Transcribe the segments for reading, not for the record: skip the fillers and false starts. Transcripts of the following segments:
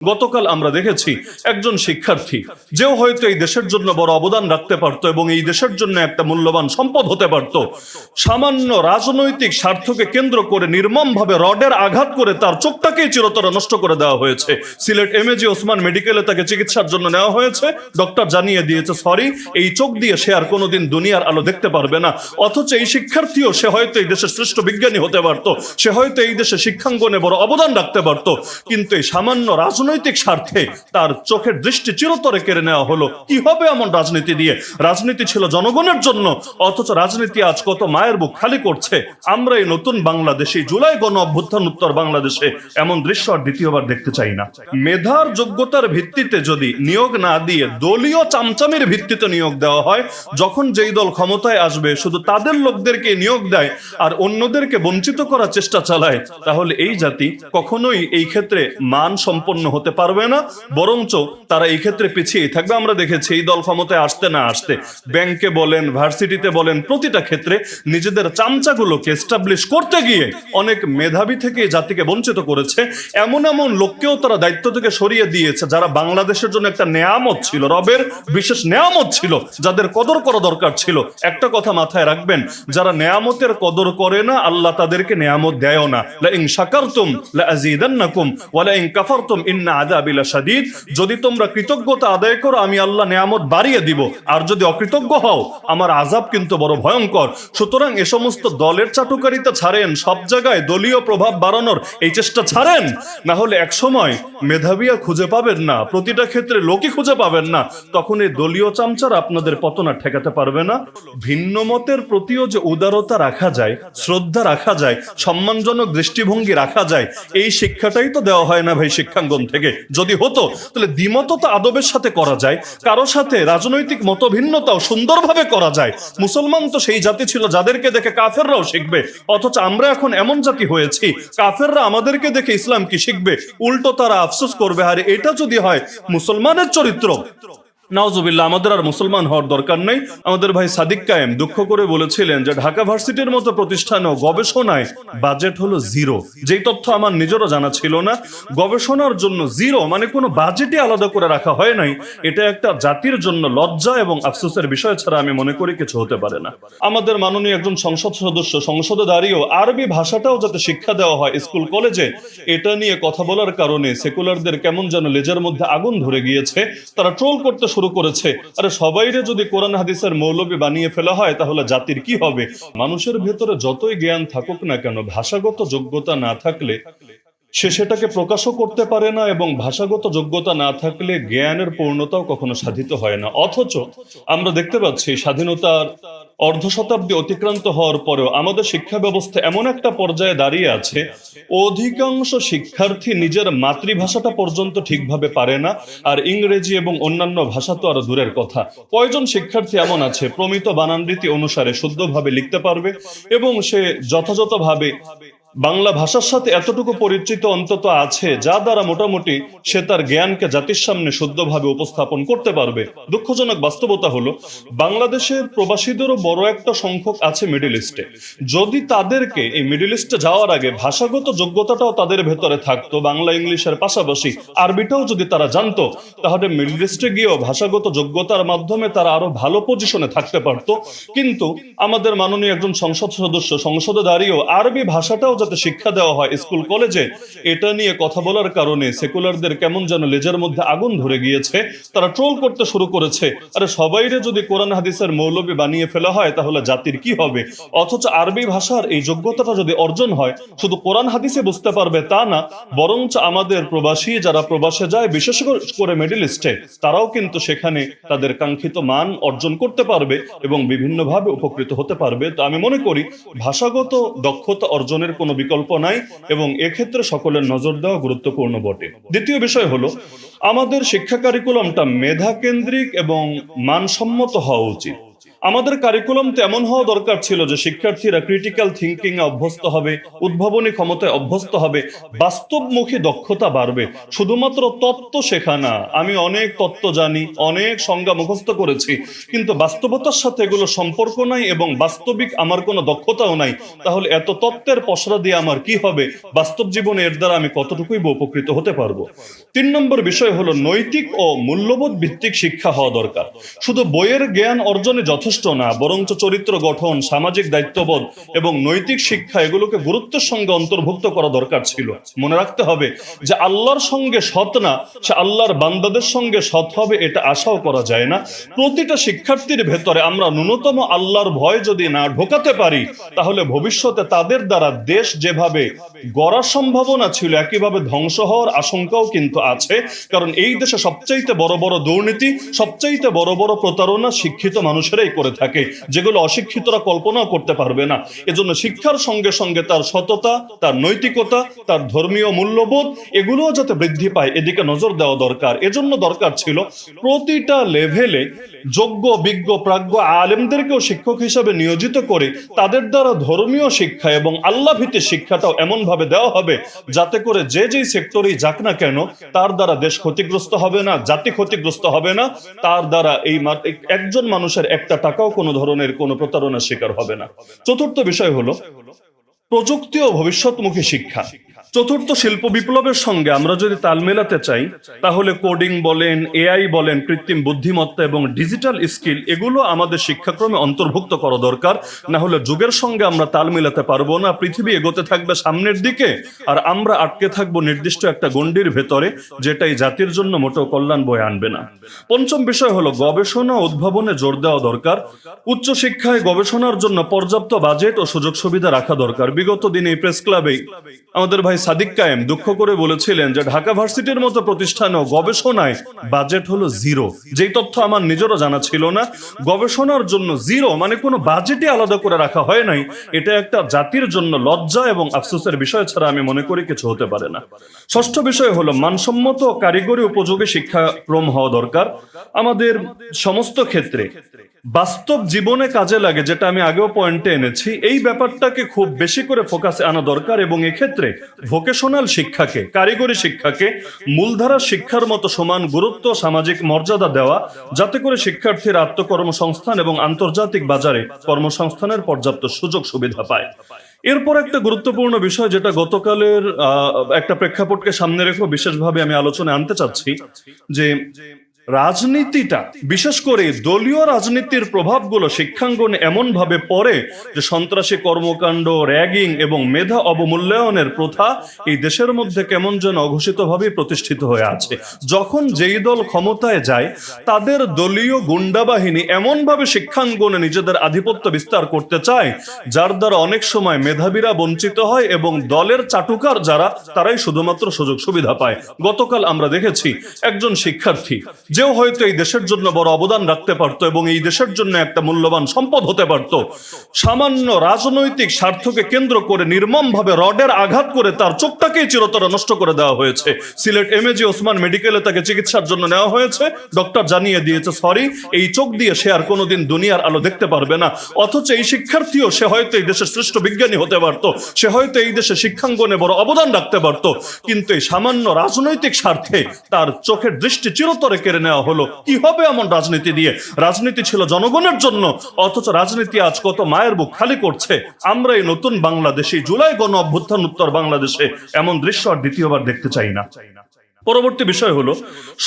গতকাল আমরা দেখেছি একজন শিক্ষার্থী যেও হয়তো এই দেশের জন্য বড় অবদান রাখতে পারতো এবং এই দেশের জন্য একটা মূল্যবান সম্পদ হতে পারত, সামান্য রাজনৈতিক স্বার্থকে কেন্দ্র করে নির্মমভাবে রডের আঘাত করে তার চোখটাকেই চিরতরে নষ্ট করে দেওয়া হয়েছে। সিলেট এমএজি ওসমান মেডিকেলে তাকে চিকিৎসার জন্য নেওয়া হয়েছে। ডক্টর জানিয়ে দিয়েছে সরি, এই চোখ দিয়ে সে আর কোনোদিন দুনিয়ার আলো দেখতে পারবে না। অথচ এই শিক্ষার্থীও সে হয়তো এই দেশের শ্রেষ্ঠ বিজ্ঞানী হতে পারত, সে হয়তো এই দেশে শিক্ষাঙ্গনে বড় অবদান রাখতে পারত, কিন্তু এই সামান্য রাজনৈতিক স্বার্থে তার চোখের দৃষ্টি চিরতরে কেড়ে নেওয়া হলো। কি হবে এমন রাজনীতি দিয়ে? রাজনীতি ছিল জনগণের জন্য, অথচ রাজনীতি আজ কত মায়ের বুক খালি করছে। আমরা এই নতুন বাংলাদেশে, জুলাই গণ অভ্যুত্থান উত্তর বাংলাদেশে এমন দৃশ্য আর দ্বিতীয়বার দেখতে চাই না। মেধার যোগ্যতার ভিত্তিতে যদি নিয়োগ না দিয়ে দলীয় চামচামির ভিত্তিতে নিয়োগ দেওয়া হয়, যখন যেই দল ক্ষমতায় আসবে শুধু তাদের লোকদেরকে নিয়োগ দেয় আর অন্যদেরকে বঞ্চিত করার চেষ্টা চালায়, তাহলে এই জাতি কখনোই এই ক্ষেত্রে মান সম্পন্ন হতে পারবে না, বরঞ্চ তারা এই ক্ষেত্রে পিছিয়ে থাকবে। আমরা দেখেছি এই দল ক্ষমতায় আসতে না আসতে ব্যাংকে বলেন, ভার্সিটিতে বলেন, প্রতিটা ক্ষেত্রে নিজেদের চামচাগুলোকে এস্টাবলিশ করতে গিয়ে অনেক মেধাবী থেকে জাতিকে বঞ্চিত করেছে। এমন এমন লোককেও তারা দায়িত্ব থেকে সরিয়ে দিয়েছে যারা বাংলাদেশের জন্য একটা নেয়ামত ছিল, রবের বিশেষ নেয়ামত ছিল, যাদের কদর করা দরকার ছিল। একটা কথা মাথায় রাখবেন, যারা নেয়ামতের কদর করে না, আল্লাহ তাদেরকে নেয়ামত দেয়ও না। লা ইন শাকারতুম লা আযীদান্নাকুম ওয়া লা ইন কাফারতুম ইন্না আযাবি লাশাদীদ। যদি তোমরা কৃতজ্ঞতা আদায় করো আমি আল্লাহ নেয়ামত বাড়িয়ে দিব, আর যদি অকৃতজ্ঞ হও আমার আযাব কিন্তু বড় ভয়ঙ্কর। সুতরাং এ সমস্ত দলের চাটুকারিতা ছাড়েন, সব জায়গায় দলীয় প্রভাব বাড়ানোর এই চেষ্টা ছাড়েন, না হলে এক সময় মেধাবীরা খুঁজে পাবেন না, প্রতিটা ক্ষেত্রে লোকই খুঁজে পাবেন না, তখন এই দলীয় চামচারা আপনাদের পতন আর ঠেকাতে পারবে না। ভিন্ন মতের প্রতিও যে উদারতা রাখা যায়, শ্রদ্ধা রাখা যায়, সম্মানজনক দৃষ্টিভঙ্গি রাখা যায়, এই শিক্ষাটাই তো দেওয়া হয় না ভাই শিক্ষাঙ্গন থেকে। যদি হতো তাহলে দ্বিমত তো আদবের সাথে করা যায়, কারো সাথে রাজনৈতিক মতভিন্নতাও সুন্দরভাবে করা যায়। মুসলমান তো সেই জাতি ছিল যাদেরকে দেখে কাফেররাও শিখবে, অথচ আমরা এখন এমন জাতি হয়েছি কাফেররা আমাদেরকে দেখে ইসলাম কি শিখবে, উল্টো তারা আফসোস করবে। আর এটা যদি হয় মুসলমানের চরিত্র, নাউজুবিল্লাহ, আমাদের আর মুসলমান হওয়ার দরকার নেই। আমাদের ভাই সাদিক কায়েম দুঃখ করে বলেছিলেন যে ঢাকা ভার্সিটির মতো প্রতিষ্ঠানেও গবেষণায় বাজেট হলো জিরো। যেই তথ্য আমার নিজেরও জানা ছিল না। গবেষণার জন্য জিরো মানে কোনো বাজেটই আলাদা করে রাখা হয় নাই। এটা একটা জাতির জন্য লজ্জা এবং আফসোসের বিষয় ছাড়া আমি মনে করি কিছু হতে পারে না। আমাদের মাননীয় একজন সংসদ সদস্য সংসদে দাঁড়িয়েও আরবি ভাষাটাও যাতে শিক্ষা দেওয়া হয় স্কুল কলেজে, এটা নিয়ে কথা বলার কারণে সেকুলারদের কেমন যেন লেজের মধ্যে আগুন ধরে গিয়েছে। তারা ট্রোল করতে শুরু করেছে, আরে সবাইরে যদি কোরআন হাদিসের মৌলবি বানিয়ে ফেলা হয় তাহলে জাতির কি হবে? মানুষের ভেতরে যতই জ্ঞান থাকুক না কেন, ভাষাগত যোগ্যতা না থাকলে সে সেটাকে প্রকাশও করতে পারে না, এবং ভাষাগত যোগ্যতা না থাকলে জ্ঞানের পূর্ণতাও কখনো সাধিত হয় না। অথচ আমরা দেখতে পাচ্ছি স্বাধীনতার অর্ধ শতাব্দী অতিক্রান্ত হওয়ার পরেও আমাদের শিক্ষা ব্যবস্থা এমন একটা পর্যায়ে দাঁড়িয়ে আছে, অধিকাংশ শিক্ষার্থী নিজের মাতৃভাষাটা পর্যন্ত ঠিকভাবে পারে না, আর ইংরেজি এবং অন্যান্য ভাষা তো আরো দূরের কথা। কয়জন শিক্ষার্থী এমন আছে প্রমিত বানানরীতি অনুসারে শুদ্ধভাবে লিখতে পারবে এবং সে যথাযথভাবে বাংলা ভাষার সাথে এতটুকু পরিচিত অন্তত আছে যা দ্বারা মোটামুটি সে তার জ্ঞানকে জাতির সামনে শুদ্ধভাবে উপস্থাপন করতে পারবে? দুঃখজনক বাস্তবতা হলো বাংলাদেশের প্রবাসীদেরও বড় একটা সংখ্যক আছে মিডল ইস্টে। যদি তাদেরকে এই মিডল ইস্টে যাওয়ার আগে ভাষাগত যোগ্যতাটাও তাদের ভেতরে থাকতো, বাংলা ইংলিশের পাশাপাশি আরবিটাও যদি তারা জানতো, তাহলে মিডল ইস্টে গিয়েও ভাষাগত যোগ্যতার মাধ্যমে তারা আরো ভালো পজিশনে থাকতে পারতো। কিন্তু আমাদের মাননীয় একজন সংসদ সদস্য সংসদে দাঁড়িয়েও আরবি ভাষাটাও যাতে শিক্ষা দেওয়া হয় স্কুল কলেজে, এটা নিয়ে কথা বলার কারণে সেকুলারদের কেমন যেন লেজের মধ্যে আগুন ধরে গিয়েছে। তারা ট্রোল করতে শুরু করেছে, আরে সবাইরে যদি কোরআন হাদিসের মৌলবি বানিয়ে ফেলা হয় তাহলে জাতির কি হবে? অথচ আরবি ভাষার এই যোগ্যতাটা যদি অর্জন হয়, শুধু কোরআন হাদিসে বুঝতে পারবে তা না, বরঞ্চ আমাদের প্রবাসী যারা প্রবাসে যায়, বিশেষ করে মিডল ইস্টে, তারাও কিন্তু সেখানে তাদের কাঙ্ক্ষিত মান অর্জন করতে পারবে এবং বিভিন্নভাবে উপকৃত হতে পারবে। তো আমি মনে করি ভাষাগত দক্ষতা অর্জনের কোনো বিকল্প নাই এবং এক্ষেত্রে সকলের নজর দেওয়া গুরুত্বপূর্ণ বটে। দ্বিতীয় বিষয় হলো আমাদের শিক্ষা কারিকুলামটা মেধা কেন্দ্রিক এবং মানসম্মত হওয়া উচিত। আমাদের কারিকুলাম তো এমন হওয়া দরকার ছিল যে শিক্ষার্থীরা ক্রিটিক্যাল থিঙ্কিং এ অভ্যস্ত হবে, উদ্ভাবনী ক্ষমতায় অভ্যস্ত হবে, বাস্তবমুখী দক্ষতা বাড়বে। শুধুমাত্র তত্ত্ব শেখা না, আমি অনেক তত্ত্ব জানি, অনেক সংজ্ঞা মুখস্থ করেছি, কিন্তু বাস্তবতার সাথে এগুলো সম্পর্ক নাই এবং বাস্তবিক আমার কোনো দক্ষতাও নাই, তাহলে এত তত্ত্বের পসরা দিয়ে আমার কি হবে? বাস্তব জীবনে এর দ্বারা আমি কতটুকুই বা উপকৃত হতে পারবো? 3 নম্বর বিষয় হলো নৈতিক ও মূল্যবোধ ভিত্তিক শিক্ষা হওয়া দরকার। শুধু বইয়ের জ্ঞান অর্জনে যথেষ্ট না, বরঞ্চ চরিত্র গঠন, সামাজিক দায়িত্ববোধ এবং নৈতিক শিক্ষা এগুলোকে গুরুত্বের সঙ্গে অন্তর্ভুক্ত করা দরকার ছিল। মনে রাখতে হবে যে আল্লাহর সঙ্গে সৎ না, সে আল্লাহর বান্দাদের সঙ্গে সৎ হবে এটা আশাও করা যায় না। প্রতিটা শিক্ষার্থীর ভেতরে আমরা ন্যূনতম আল্লাহর ভয় যদি না ঢোকাতে পারি, তাহলে ভবিষ্যতে তাদের দ্বারা দেশ যেভাবে গড়ার সম্ভাবনা ছিল একইভাবে ধ্বংস হওয়ার আশঙ্কাও কিন্তু আছে। কারণ এই দেশে সবচাইতে বড় বড় দুর্নীতি, সবচাইতে বড় বড় প্রতারণা শিক্ষিত মানুষেরাই করে থাকে, যেগুলো অশিক্ষিতরা কল্পনাও করতে পারবে না। এজন্য শিক্ষার সঙ্গে সঙ্গে তার সততা, তার নৈতিকতা, তার ধর্মীয় মূল্যবোধ এগুলোও যাতে বৃদ্ধি পায় এদিকে নজর দেওয়া দরকার। এজন্য দরকার ছিল প্রতিটা লেভেলে যোগ্য, বিজ্ঞ, প্রাজ্ঞ আলেমদেরকেও শিক্ষক হিসেবে নিয়োজিত করে তাদের দ্বারা ধর্মীয় শিক্ষা এবং আল্লাহ ভিত্তিক শিক্ষাটাও এমন ভাবে দেওয়া হবে যাতে করে যে যেই সেক্টরেই যাক না কেন তার দ্বারা দেশ ক্ষতিগ্রস্ত হবে না, জাতি ক্ষতিগ্রস্ত হবে না, তার দ্বারা এই একজন মানুষের একটা টাকাও কোনো ধরনের কোনো প্রতারণার শিকার হবে না। চতুর্থ বিষয় হলো প্রযুক্তি ও ভবিষ্যৎমুখী শিক্ষা। চতুর্থ শিল্প বিপ্লবের সঙ্গে আমরা যদি তাল মেলাতে চাই, তাহলে কোডিং বলেন, এআই বলেন, কৃত্রিম বুদ্ধিমত্তা এবং ডিজিটাল স্কিল এগুলো আমাদের শিক্ষাক্রমে অন্তর্ভুক্ত করা দরকার। না হলে যুগের সঙ্গে আমরা তাল মেলাতে পারবো না। পৃথিবী এগোতে থাকবে সামনের দিকে, আর আমরা আটকে থাকবো নির্দিষ্ট একটা গণ্ডির ভেতরে, যেটাই জাতির জন্য মোটেও কল্যাণ বয়ে আনবে না। পঞ্চম বিষয় হলো গবেষণা ও উদ্ভাবনে জোর দেওয়া দরকার। উচ্চশিক্ষায় গবেষণার জন্য পর্যাপ্ত বাজেট ও সুযোগ সুবিধা রাখা দরকার। বিগত দিনে প্রেস ক্লাবে আমাদের ভাই সাদিক কায়েম দুঃখ করে বলেছিলেন যে ঢাকা ভার্সিটির মতো প্রতিষ্ঠানেও গবেষণায় বাজেট হলো জিরো। যেই তথ্য আমার নিজেরও জানা ছিল না। গবেষণার জন্য জিরো মানে কোনো বাজেটই আলাদা করে রাখা হয় নাই। এটা একটা জাতির জন্য লজ্জা এবং আফসোসের বিষয় ছাড়া আমি মনে করি কিছু হতে পারে না। ষষ্ঠ বিষয় হলো মানসম্মত কারিগরি উপযোগী শিক্ষাক্রম হওয়া দরকার। আমাদের সমস্ত ক্ষেত্রে বাস্তব জীবনে কাজে লাগে, যেটা আমি আগেও পয়েন্টে এনেছি, এই ব্যাপারটাকে খুব বেশি করে ফোকাসে আনা দরকার এবং এক্ষেত্রে ভোকেশনাল শিক্ষাকে, কারিগরি শিক্ষাকে মূলধারা শিক্ষার মতো সমান গুরুত্ব, সামাজিক মর্যাদা দেওয়া, যাতে করে শিক্ষার্থীরা আত্মকর্মসংস্থান এবং আন্তর্জাতিক বাজারে কর্মসংস্থানের পর্যাপ্ত সুযোগ সুবিধা পায়। এরপর একটা গুরুত্বপূর্ণ বিষয় যেটা গতকালের একটা প্রেক্ষাপটকে সামনে রেখে বিশেষভাবে আমি আলোচনায় আনতে চাচ্ছি, যে রাজনীতিটা, বিশেষ করে দলীয় রাজনীতির প্রভাবগুলো শিক্ষাঙ্গনে এমন ভাবে পড়ে যে সন্ত্রাসী কর্মকাণ্ড, র্যাগিং এবং মেধা অবমূল্যায়নের প্রথা এই দেশের মধ্যে কেমন যেন অঘোষিতভাবে প্রতিষ্ঠিত হয়ে আছে। যখন যেই দল ক্ষমতায় যায় তাদের দলীয় গুন্ডা বাহিনী এমন ভাবে শিক্ষাঙ্গনে নিজেদের আধিপত্য বিস্তার করতে চায়, যার দ্বারা অনেক সময় মেধাবীরা বঞ্চিত হয় এবং দলের চাটুকার যারা, তারাই শুধুমাত্র সুযোগ সুবিধা পায়। গতকাল আমরা দেখেছি একজন শিক্ষার্থী যেও হয়তো এই দেশের জন্য বড় অবদান রাখতে পারতো এবং এই দেশের জন্য একটা মূল্যবান সম্পদ হতে পারতো, সামান্য রাজনৈতিক স্বার্থকে কেন্দ্র করে নির্মমভাবে রডের আঘাত করে তার চোখটাকেই চিরতরে নষ্ট করে দেওয়া হয়েছে। সিলেট এমএজি ওসমান মেডিকেলে তাকে চিকিৎসার জন্য নেওয়া হয়েছে। ডক্টর জানিয়ে দিয়েছে সরি, এই চোখ দিয়ে সে আর কোনোদিন দুনিয়ার আলো দেখতে পারবে না। অথচ এই শিক্ষার্থীও, সে হয়তো এই দেশের শ্রেষ্ঠ বিজ্ঞানী হতে পারতো, সে হয়তো এই দেশে শিক্ষাঙ্গনে বড় অবদান রাখতে পারতো, কিন্তু এই সামান্য রাজনৈতিক স্বার্থে তার চোখের দৃষ্টি চিরতরে কেড়ে নেওয়া হলো। কি হবে এমন রাজনীতি দিয়ে? রাজনীতি ছিল জনগণের জন্য, অথচ রাজনীতি আজ কত মায়ের বুক খালি করছে। আমরা এই নতুন বাংলাদেশে, জুলাই গণ অভ্যুত্থান উত্তর বাংলাদেশে এমন দৃশ্য আর দ্বিতীয়বার দেখতে চাই না। পরবর্তী বিষয় হলো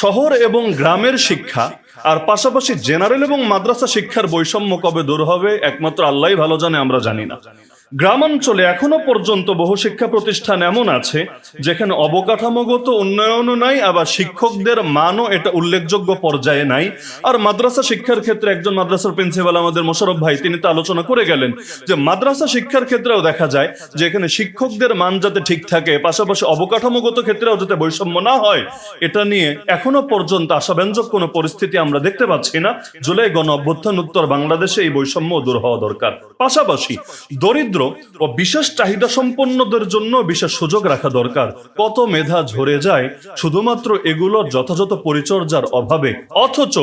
শহর এবং গ্রামের শিক্ষা আর পাশাপাশি জেনারেল এবং মাদ্রাসা শিক্ষার বৈষম্য কবে দূর হবে একমাত্র আল্লাহই ভালো জানে, আমরা জানি না। গ্রামাঞ্চলে এখনো পর্যন্ত বহু শিক্ষা প্রতিষ্ঠান এমন আছে যেখানে অবকাঠামোগত উন্নয়নও নাই, আবার শিক্ষকদের মানও এটা উল্লেখযোগ্য পর্যায়ে নাই। আর মাদ্রাসা শিক্ষার ক্ষেত্রে একজন মাদ্রাসার প্রিন্সিপাল আমাদের মোশাররফ ভাই, তিনি তো আলোচনা করে গেলেন যে মাদ্রাসা শিক্ষার ক্ষেত্রেও দেখা যায় যে এখানে শিক্ষকদের মান যাতে ঠিক থাকে, পাশাপাশি অবকাঠামোগত ক্ষেত্রেও যাতে বৈষম্য না হয়, এটা নিয়ে এখনো পর্যন্ত আশাব্যঞ্জক কোনো পরিস্থিতি আমরা দেখতে পাচ্ছি না। জুলাই গণ অভ্যুত্থান উত্তর বাংলাদেশে এই বৈষম্য দূর হওয়া দরকার। পাশাপাশি দরিদ্র ও বিশেষ চাহিদা সম্পন্নদের জন্য বিশেষ সুযোগ রাখা দরকার। কত মেধা ঝরে যায় শুধুমাত্র এগুলোর যথাযথ পরিচর্যার অভাবে, অথচ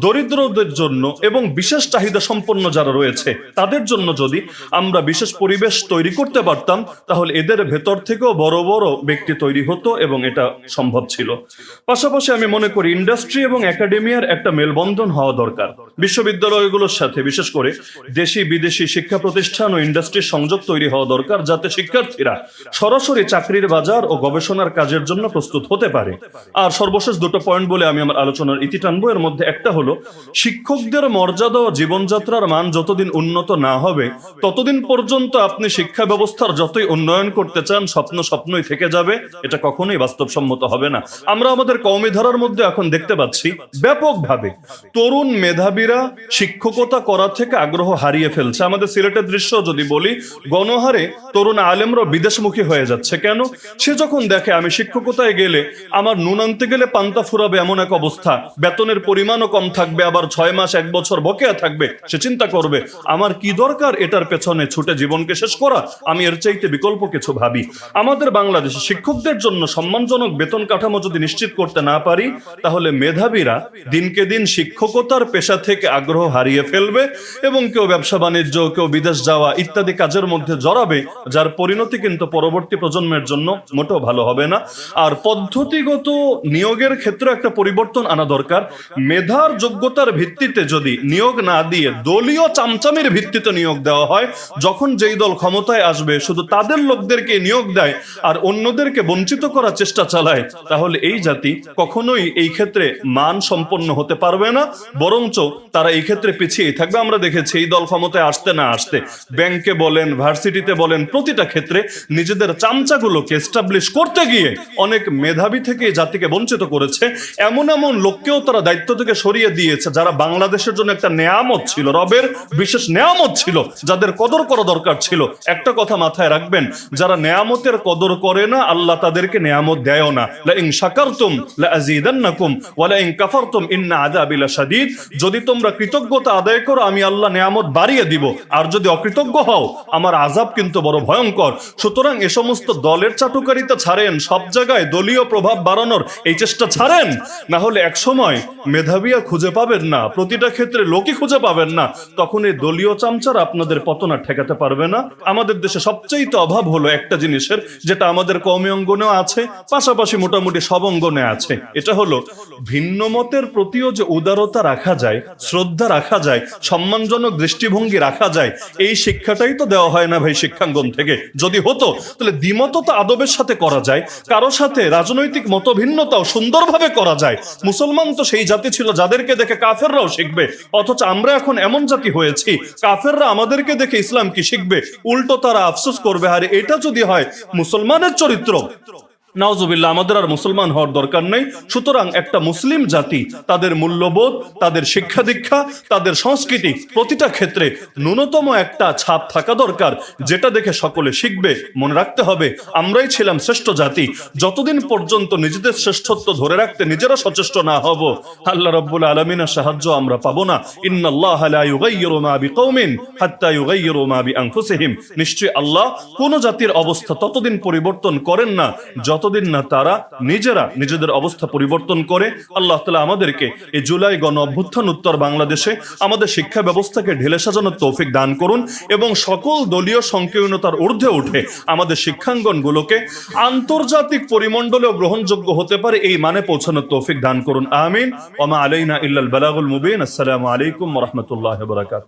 দরিদ্রদের জন্য এবং বিশেষ চাহিদা সম্পন্ন যারা রয়েছে তাদের জন্য যদি আমরা বিশেষ পরিবেশ তৈরি করতে পারতাম, তাহলে এদের ভেতর থেকেও বড় বড় ব্যক্তি তৈরি হতো এবং এটা সম্ভব ছিল। পাশাপাশি আমি মনে করি ইন্ডাস্ট্রি এবং একাডেমিয়ার একটা মেলবন্ধন হওয়া দরকার। বিশ্ববিদ্যালয়গুলোর সাথে বিশেষ করে দেশি বিদেশি শিক্ষা প্রতিষ্ঠান ও ইন্ডাস্ট্রির সংযোগ তৈরি হওয়া দরকার, যাতে শিক্ষার্থীরা সরাসরি চাকরির বাজার ও গবেষণার কাজের জন্য প্রস্তুত হতে পারে। আর সর্বশেষ দুটো পয়েন্ট বলে আমি আমার আলোচনার ইতি টানবো। এর মধ্যে একটা হলো, শিক্ষকদের মর্যাদা ও জীবনযাত্রার মান যতদিন উন্নত না হবে ততদিন পর্যন্ত আপনি শিক্ষা ব্যবস্থার যতই উন্নয়ন করতে চান স্বপ্নই থেকে যাবে, এটা কখনোই বাস্তবসম্মত হবে না। আমরা আমাদের কওমি ধারার মধ্যে এখন দেখতে পাচ্ছি ব্যাপকভাবে তরুণ মেধাবীরা শিক্ষকতা করা থেকে আগ্রহ হারিয়ে ফেলছে। আমাদের সিলেটের দৃশ্য যদি বলি, গণহারে তরুণ আলেমরা বিদেশমুখী হয়ে যাচ্ছে। কেন? সে যখন দেখে আমি শিক্ষকতায় গেলে আমার নুন আনতে গেলে পান্তা ফুরাবে এমন এক অবস্থা, বেতনের পরিমাণও কম থাকবে, আবার 6 মাস 1 বছর বকেয়া থাকবে, সে চিন্তা করবে আমার কি দরকার এটার পেছনে ছুটে জীবনকে শেষ করা, আমি এর চাইতে বিকল্প কিছু ভাবি। আমাদের বাংলাদেশে শিক্ষকদের জন্য সম্মানজনক বেতন কাঠামো যদি নিশ্চিত করতে না পারি, তাহলে মেধাবীরা দিনকে দিন শিক্ষকতার পেশা থেকে আগ্রহ হারিয়ে ফেলবে এবং কেউ ব্যবসা বাণিজ্য, কেউ বিদেশ যাওয়া ইত্যাদি কাজের মধ্যে জড়াবে, যার পরিণতি কিন্তু পরবর্তী প্রজন্মের জন্য মোটেও ভালো হবে না। আর পদ্ধতিগত নিয়োগের ক্ষেত্রে একটা পরিবর্তন আনা দরকার। মেধার যোগ্যতার ভিত্তিতে যদি নিয়োগ না দিয়ে দলীয় চামচামির ভিত্তিতে নিয়োগ দেওয়া হয়, যখন যেই দল ক্ষমতায় আসবে শুধু তাদের লোকদেরকে নিয়োগ দেয় আর অন্যদেরকে বঞ্চিত করার চেষ্টা চালায়, তাহলে এই জাতি কখনোই এই ক্ষেত্রে মান সম্পন্ন হতে পারবে না, বরঞ্চ তারা এই ক্ষেত্রে পিছিয়ে থাকবে। আমরা দেখেছি এই দল ক্ষমতায় আসতে না আসতে ব্যাংকে বলেন, ভার্সিটিতে বলেন, প্রতিটা ক্ষেত্রে নিজেদের চামচাগুলোকে এস্টাবলিশ করতে গিয়ে অনেক মেধাবী থেকে জাতিকে বঞ্চিত করেছে। এমন এমন লোককেও তারা দায়িত্ব থেকে সরিয়ে দিয়েছে যারা বাংলাদেশের জন্য একটা নেয়ামত ছিল, রবের বিশেষ নেয়ামত ছিল, যাদের কদর করা দরকার ছিল। একটা কথা মাথায় রাখবেন, যারা নেয়ামতের কদর করে না আল্লাহ তাদেরকে নেয়ামত দেয়ও না। লা ইন শাকারতুম লা আযীদান্নাকুম ওয়া লা ইন কাফারতুম ইন্না আযাবি লাশাদীদ। যদি তোমরা কৃতজ্ঞতা আদায় করো আমি আল্লাহ নেয়ামত বাড়িয়ে দিব, আর যদি অকৃতজ্ঞ হও আমার আযাব কিন্তু বড় ভয়ঙ্কর। সুতরাং এ সমস্ত দলের চাটুকারিতা ছাড়েন, সব জায়গায় দলীয় প্রভাব বাড়ানোর এই চেষ্টা ছাড়েন, না হলে এক সময় মেধাবীরা খুঁজে পাবেন না, প্রতিটা ক্ষেত্রে লোকই খুঁজে পাবেন না, তখন এই দলীয় চামচারা আপনাদের পতন আর ঠেকাতে পারবে না। আমাদের দেশে সবচেয়ে অভাব হলো একটা জিনিসের, যেটা আমাদের কওমি অঙ্গনেও আছে, পাশাপাশি মোটামুটি সব অঙ্গনে আছে। এটা হলো ভিন্ন মতের প্রতিও যে উদারতা রাখা যায়, শ্রদ্ধা রাখা যায়, সম্মানজনক দৃষ্টিভঙ্গি রাখা যায়, এই শিক্ষাটাই তো দেওয়া হয় না ভাই শিক্ষাঙ্গন থেকে। যদি হতো তাহলে দ্বিমত তো আদবের সাথে করা যায়, কারো সাথে রাজনৈতিক মতভিন্নতাও সুন্দরভাবে করা যায়। মুসলমান তো সেই জাতি ছিল যাদেরকে দেখে কাফেররাও শিখবে, অথচ আমরা এখন এমন জাতি হয়েছি কাফেররা আমাদেরকে দেখে ইসলাম কি শিখবে, উল্টো তারা আফসোস করবে আরে এটা যদি হয় মুসলমানের চরিত্র, নাউজুবিল্লাহ, আমাদের আর মুসলমান হওয়ার দরকার নেই। সুতরাং একটা মুসলিম জাতি তাদের মূল্যবোধ, তাদের শিক্ষা দীক্ষা, তাদের সংস্কৃতি প্রতিটা ক্ষেত্রে ন্যূনতম একটা ছাপ থাকা দরকার, যেটা দেখে সকলে শিখবে। মনে রাখতে হবে আমরাই ছিলাম শ্রেষ্ঠ জাতি, যতদিন পর্যন্ত নিজেদের শ্রেষ্ঠত্ব ধরে রাখতে নিজেরা সচেষ্ট না হব আল্লাহ রাব্বুল আলামিনের সাহায্য আমরা পাবো না। ইন্নাল্লাহা লা ইউগাইয়িরু মা বিকওমিন হাত্তা ইউগাইয়িরু মা বিআনফুসিহিম। নিশ্চয়ই আল্লাহ কোন জাতির অবস্থা ততদিন পরিবর্তন করেন না যতদিন না তারা নিজেরা নিজেদের অবস্থা পরিবর্তন করে। আল্লাহ তাআলা আমাদেরকে এই জুলাই গণ অভ্যুত্থান উত্তর বাংলাদেশে আমাদের শিক্ষা ব্যবস্থাকে ঢেলে সাজানোর তৌফিক দান করুন এবং সকল দলীয় সংকীর্ণতার ঊর্ধ্বে উঠে আমাদের শিক্ষাঙ্গনগুলোকে আন্তর্জাতিক পরিমণ্ডলেও গ্রহণযোগ্য হতে পারে এই মানে পৌঁছানোর তৌফিক দান করুন। আমিন। ওয়া মা আলাইনা ইল্লাল বালাগুল মুবিন। আসসালামু আলাইকুম ওয়া রাহমাতুল্লাহি ওয়া বারাকাতুহু।